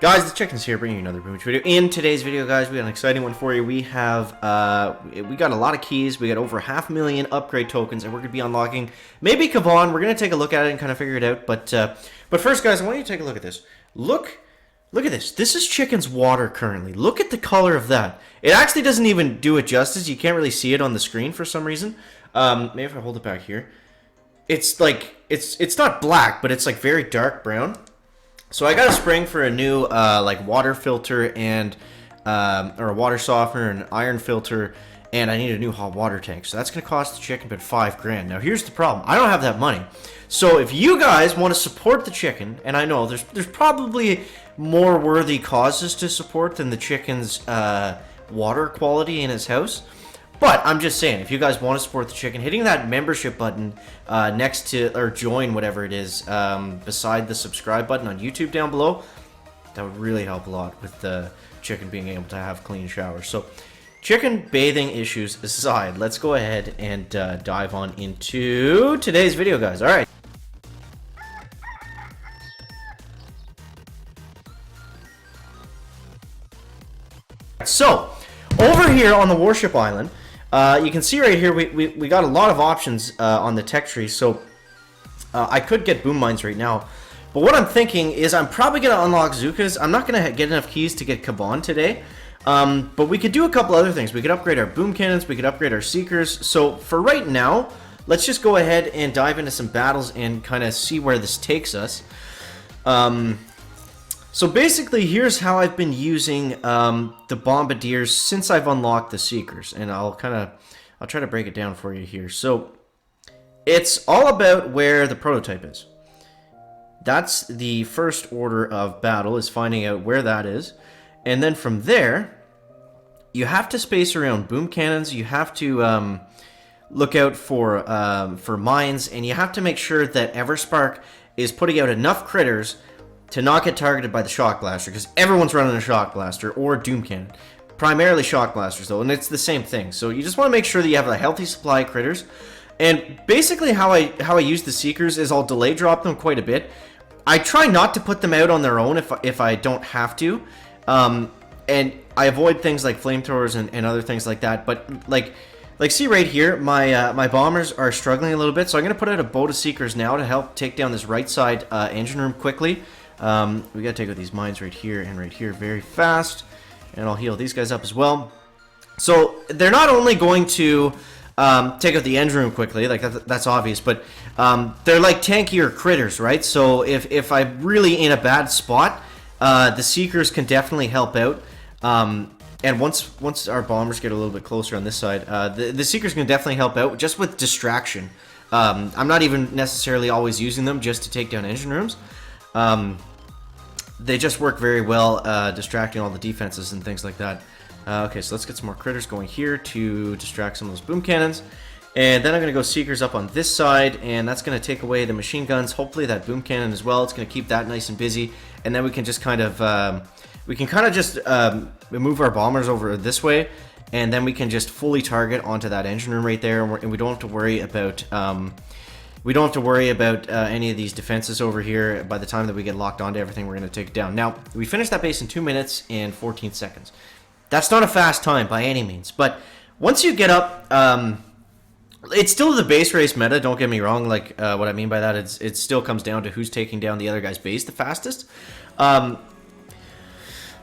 Guys, the Chicken's here bringing you another Boom video. In today's video, guys, we got an exciting one for you. We have, we got a lot of keys. We got over 500,000 upgrade tokens, and we're going to be unlocking maybe Kavon. We're going to take a look at it and kind of figure it out. But first, guys, I want you to take a look at this. Look at this. This is Chicken's water currently. Look at the color of that. It actually doesn't even do it justice. You can't really see it on the screen for some reason. Maybe if I hold it back here. It's like, it's not black, but it's like very dark brown. So I got a spring for a new like water filter and or a water softener and an iron filter, and I need a new hot water tank. So that's gonna cost the Chicken about $5 grand. Now here's the problem: I don't have that money. So if you guys want to support the Chicken, and I know there's probably more worthy causes to support than the Chicken's water quality in his house. But I'm just saying, if you guys want to support the Chicken, hitting that membership button next to, or join, whatever it is, beside the subscribe button on YouTube down below, that would really help a lot with the Chicken being able to have clean showers. So, Chicken bathing issues aside, let's go ahead and dive on into today's video, guys. All right. So, over here on the Warship Island, you can see right here we got a lot of options on the tech tree, so I could get boom mines right now. But what I'm thinking is I'm probably going to unlock Zukas. I'm not going to get enough keys to get Kaban today. But we could do a couple other things. We could upgrade our boom cannons, we could upgrade our seekers. So for right now, let's just go ahead and dive into some battles and kind of see where this takes us. So basically, here's how I've been using the Bombardiers since I've unlocked the Seekers, and I'll try to break it down for you here. So it's all about where the prototype is. That's the first order of battle, is finding out where that is, and then from there, you have to space around boom cannons. You have to look out for mines, and you have to make sure that Everspark is putting out enough critters to not get targeted by the Shock Blaster, because everyone's running a Shock Blaster or a Doom Cannon. Primarily Shock Blasters, though, and it's the same thing. So you just want to make sure that you have a healthy supply of critters. And basically how I use the Seekers is I'll delay drop them quite a bit. I try not to put them out on their own if I don't have to. And I avoid things like flamethrowers and other things like that. But like see right here, my bombers are struggling a little bit, so I'm going to put out a boat of Seekers now to help take down this right side engine room quickly. We gotta take out these mines right here and right here very fast, and I'll heal these guys up as well. So they're not only going to take out the engine room quickly, like that's obvious, but they're like tankier critters, right? So if I'm really in a bad spot, the Seekers can definitely help out. And once our bombers get a little bit closer on this side, the Seekers can definitely help out just with distraction. I'm not even necessarily always using them just to take down engine rooms. They just work very well, distracting all the defenses and things like that. Okay, so let's get some more critters going here to distract some of those boom cannons. And then I'm going to go Seekers up on this side, and that's going to take away the machine guns. Hopefully that boom cannon as well. It's going to keep that nice and busy. And then we can just kind of, move our bombers over this way, and then we can just fully target onto that engine room right there, and we don't have to worry about... we don't have to worry about any of these defenses over here. By the time that we get locked onto everything, we're going to take it down. Now, we finished that base in 2 minutes and 14 seconds. That's not a fast time by any means. But once you get up, it's still the base race meta, don't get me wrong. Like, what I mean by that is it still comes down to who's taking down the other guy's base the fastest. But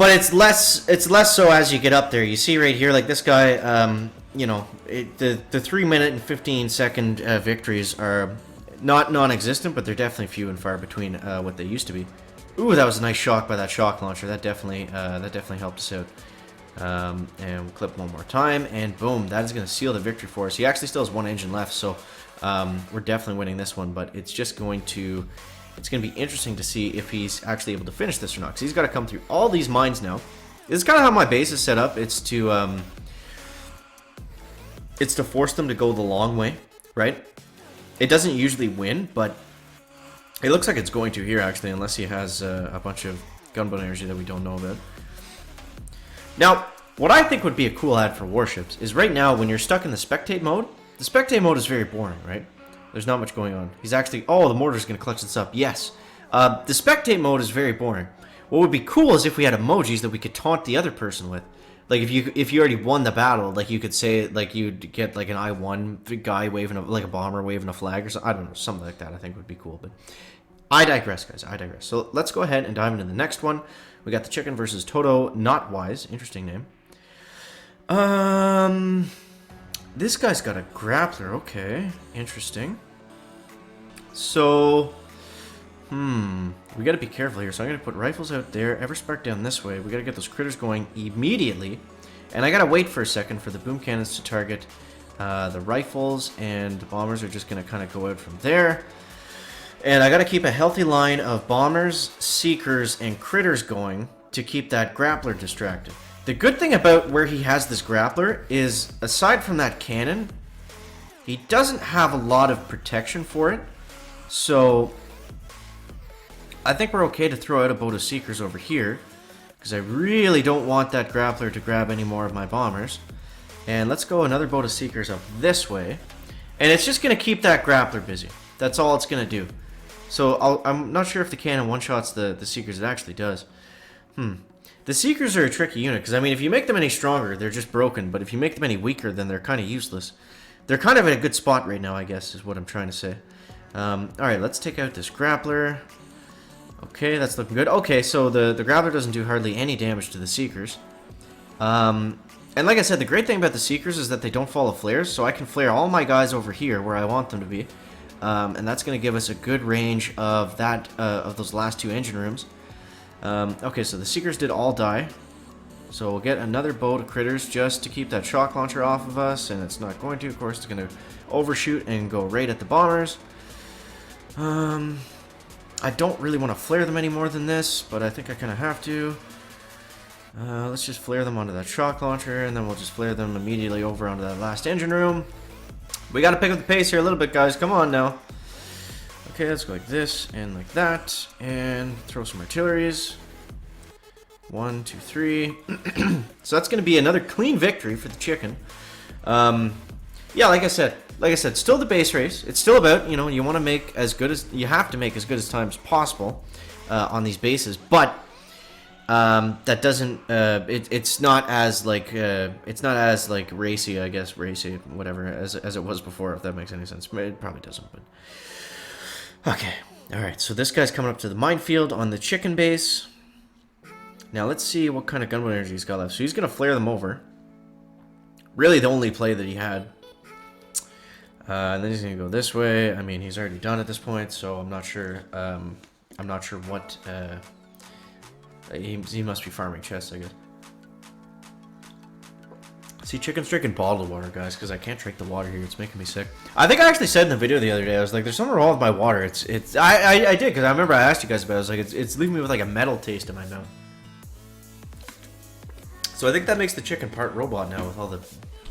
it's less so as you get up there. You see right here, like this guy... you know, the 3 minute and 15 second victories are not non-existent, but they're definitely few and far between what they used to be. Ooh, that was a nice shock by that shock launcher. That definitely helped us out. And we'll clip one more time, and boom, that is going to seal the victory for us. He actually still has one engine left, so we're definitely winning this one. But it's going to be interesting to see if he's actually able to finish this or not, because he's got to come through all these mines now. This is kind of how my base is set up. It's to force them to go the long way, right? It doesn't usually win, but it looks like it's going to here, actually, unless he has a bunch of gunboat energy that we don't know about. Now, what I think would be a cool ad for Warships is right now, when you're stuck in the spectate mode is very boring, right? There's not much going on. He's actually... Oh, the mortar's going to clutch this up. Yes. The spectate mode is very boring. What would be cool is if we had emojis that we could taunt the other person with. Like if you already won the battle, like you could say like you'd get like an I won guy waving like a bomber waving a flag or something. I don't know, something like that I think would be cool. But I digress, guys. I digress. So let's go ahead and dive into the next one. We got the chicken versus Toto Not Wise. Interesting name. This guy's got a grappler. Okay, interesting. So, we got to be careful here. So I'm going to put rifles out there, Everspark down this way. We got to get those critters going immediately. And I got to wait for a second for the boom cannons to target the rifles, and the bombers are just going to kind of go out from there. And I got to keep a healthy line of bombers, seekers, and critters going to keep that grappler distracted. The good thing about where he has this grappler is, aside from that cannon, he doesn't have a lot of protection for it. So I think we're okay to throw out a boat of seekers over here, because I really don't want that grappler to grab any more of my bombers. And let's go another boat of seekers up this way. And it's just going to keep that grappler busy. That's all it's going to do. So I'm not sure if the cannon one-shots the seekers. It actually does. The seekers are a tricky unit, because I mean, if you make them any stronger, they're just broken. But if you make them any weaker, then they're kind of useless. They're kind of at a good spot right now, I guess, is what I'm trying to say. Alright, let's take out this grappler. Okay, that's looking good. Okay, so the grappler doesn't do hardly any damage to the seekers. And like I said, the great thing about the seekers is that they don't follow flares, so I can flare all my guys over here where I want them to be. And that's going to give us a good range of that of those last two engine rooms. Okay, so the seekers did all die. So we'll get another boat of critters just to keep that shock launcher off of us, and it's not going to, of course. It's going to overshoot and go right at the bombers. I don't really want to flare them any more than this, but I think I kind of have to. Let's just flare them onto that shock launcher, and then we'll just flare them immediately over onto that last engine room. We got to pick up the pace here a little bit, guys. Come on now. Okay, let's go like this and like that, and throw some artilleries. 1, 2, 3. So that's going to be another clean victory for the chicken. Yeah, like I said, still the base race. It's still about, you know, you want to make as good as, you have to make as good as time as possible on these bases, but that doesn't, it's not as like racy, I guess, racy, whatever, as it was before, if that makes any sense. It probably doesn't, but okay. All right, so this guy's coming up to the minefield on the chicken base. Now let's see what kind of gunboat energy he's got left. So he's gonna flare them over. Really, the only play that he had. And then he's gonna go this way. I mean, he's already done at this point, so I'm not sure. I'm not sure what. He must be farming chests, I guess. See, chicken's drinking bottled water, guys, because I can't drink the water here. It's making me sick. I think I actually said in the video the other day, I was like, "There's something wrong with my water." I did, because I remember I asked you guys about it. I was like, it's leaving me with like a metal taste in my mouth. So I think that makes the chicken part robot now with all the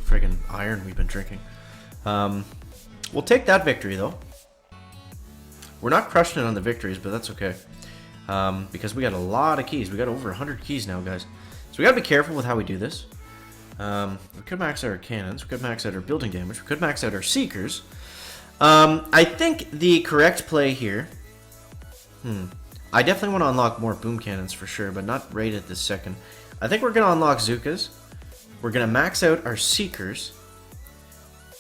friggin' iron we've been drinking. We'll take that victory, though. We're not crushing it on the victories, but that's okay. Because we got a lot of keys. We got over 100 keys now, guys. So we gotta be careful with how we do this. We could max out our cannons. We could max out our building damage. We could max out our seekers. I think the correct play here... I definitely want to unlock more boom cannons for sure, but not right at this second. I think we're going to unlock Zukas. We're going to max out our seekers.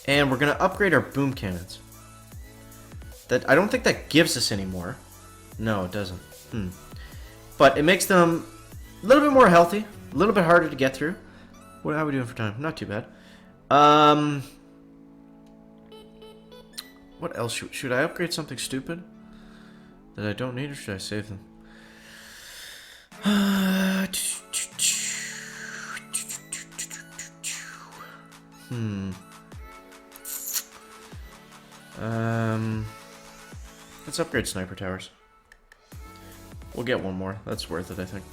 And we're going to upgrade our boom cannons. I don't think that gives us any more. No, it doesn't. But it makes them a little bit more healthy. A little bit harder to get through. How are we doing for time? Not too bad. What else? Should I upgrade something stupid that I don't need, or should I save them? Let's upgrade sniper towers. We'll get one more. That's worth it, I think.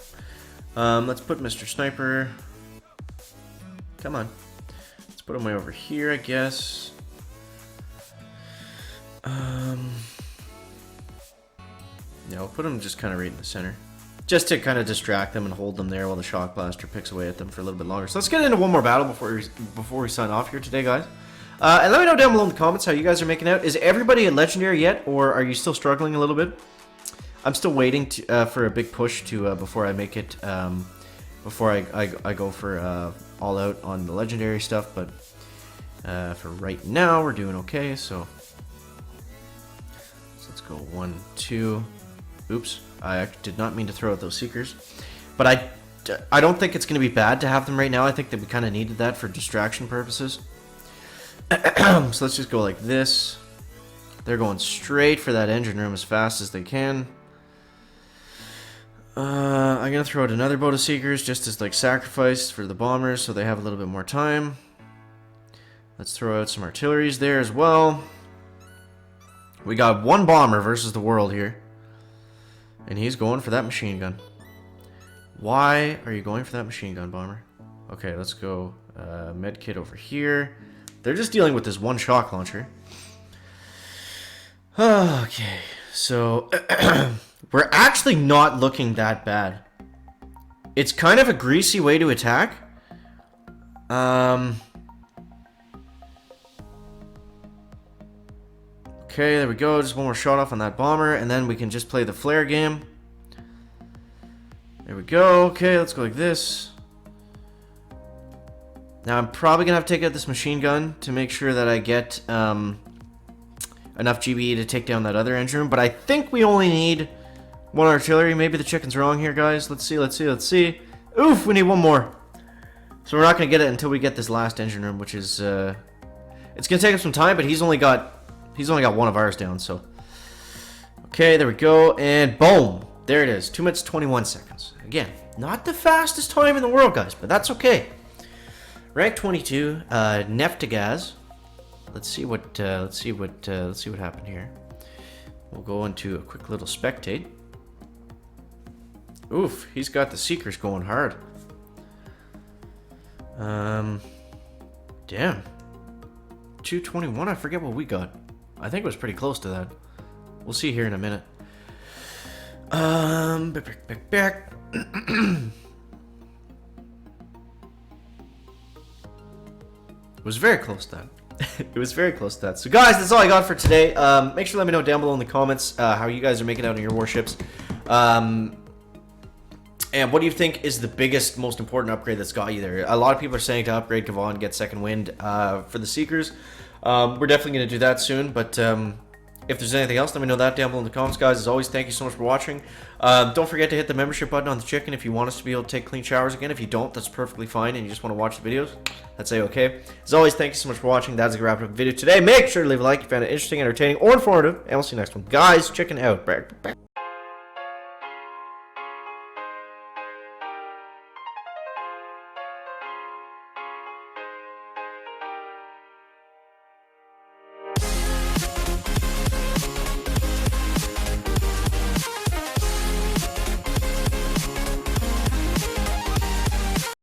Let's put Mr. Sniper. Come on. Let's put him way over here, I guess. Yeah, we'll put him just kind of right in the center. Just to kind of distract them and hold them there while the shock blaster picks away at them for a little bit longer. So let's get into one more battle before we sign off here today, guys. And let me know down below in the comments how you guys are making out. Is everybody at Legendary yet, or are you still struggling a little bit? I'm still waiting to, for a big push to before I make it, before I go for all out on the legendary stuff. But for right now, we're doing okay. So let's go 1, 2. Oops, I did not mean to throw out those seekers, but I don't think it's going to be bad to have them right now. I think that we kind of needed that for distraction purposes. So let's just go like this. They're going straight for that engine room as fast as they can. I'm going to throw out another boat of seekers just as like sacrifice for the bombers so they have a little bit more time. Let's throw out some artilleries there as well. We got one bomber versus the world here. And he's going for that machine gun. Why are you going for that machine gun, bomber? Okay, let's go med kit over here. They're just dealing with this one shock launcher. Okay, so we're actually not looking that bad. It's kind of a greasy way to attack. Okay, there we go. Just one more shot off on that bomber, and then we can just play the flare game. There we go. Okay, let's go like this. Now I'm probably gonna have to take out this machine gun to make sure that I get enough GBE to take down that other engine room. But I think we only need one artillery. Maybe the chicken's wrong here, guys. Let's see. Oof, we need one more. So we're not gonna get it until we get this last engine room, which is it's gonna take us some time. But he's only got one of ours down. So okay, there we go, and boom. There it is, 2 minutes 21 seconds. Again, not the fastest time in the world, guys, but that's okay. Rank 22, Neftagaz. Let's see what happened here. We'll go into a quick little spectate. Oof, he's got the seekers going hard. Damn. 221. I forget what we got. I think it was pretty close to that. We'll see here in a minute. Back. It was very close to that. It was very close to that. So guys, that's all I got for today. Make sure to let me know down below in the comments how you guys are making out in your warships. And what do you think is the biggest, most important upgrade that's got you there? A lot of people are saying to upgrade Gavon, get second wind for the Seekers. We're definitely going to do that soon, but if there's anything else, let me know that down below in the comments, guys. As always, thank you so much for watching. Don't forget to hit the membership button on the chicken if you want us to be able to take clean showers again. If you don't, that's perfectly fine, and you just want to watch the videos, that's A-okay. As always, thank you so much for watching. That's a wrap up video today. Make sure to leave a like if you found it interesting, entertaining, or informative, and we'll see you next one. Guys, chicken out.